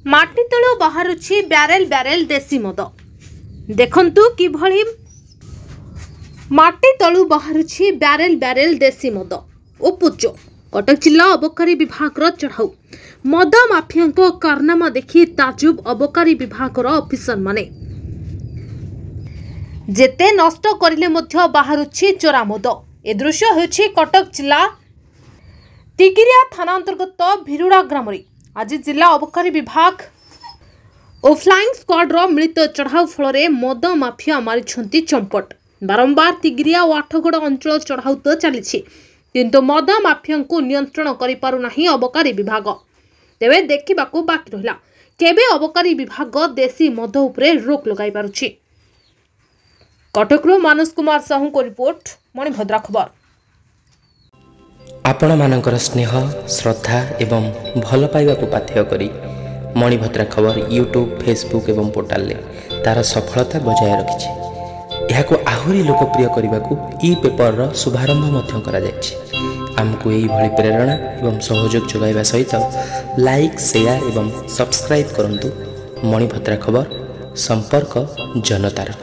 माटी तळु बाहरुछि barrel barrel देसी मद। देखंतु किभଳି माटी तळु बाहरुछि ब्यारेल ब्यारेल देसी मद ओ पुचो। कटक जिला अबकारी विभाग चढ़ाऊ मद माफिया कारनामा देखि ताजुब अबकारी विभाग अफिसर माने जेते नष्ट करिले मध्य बाहरुछि चोरा मद। ए दृश्य हेउछि कटक जिला तिगिरिया थाना अंतर्गत भिरुड़ा ग्राम। आज जिला अबकारी विभाग और फ्लाइंग स्क्वाड मिलित चढ़ाऊ फल मद माफिया मारिछंती चंपट। बारंबार तिगिरिया और आठगड़ अंचल चढ़ाऊ तो चली किंतु मद माफिया को नियंत्रण करि पारु नाही अबकारी विभाग। तेबे देखिबाकू बाकी रहिला केबे अबकारी विभाग देसी मद उपरे रोक लगाई पारुछि। कटकरू मानस कुमार साहू को रिपोर्ट, मणिभद्रा खबर। आपण मानकर स्नेह श्रद्धा एवं भल पाइबा को पाथेय करी मणिभद्रा खबर यूट्यूब फेसबुक एवं पोर्टाल ले तार सफलता बजाय रखिछि। यहाको आहुरी लोकप्रिय करने को ई पेपर रो शुभारंभ मध्य करा जायछि। आमको यही भली प्रेरणा एवं सहयोग जोगाइबा सहित लाइक शेयर एवं सब्सक्राइब करंतु। मणिभद्रा खबर संपर्क जनतार।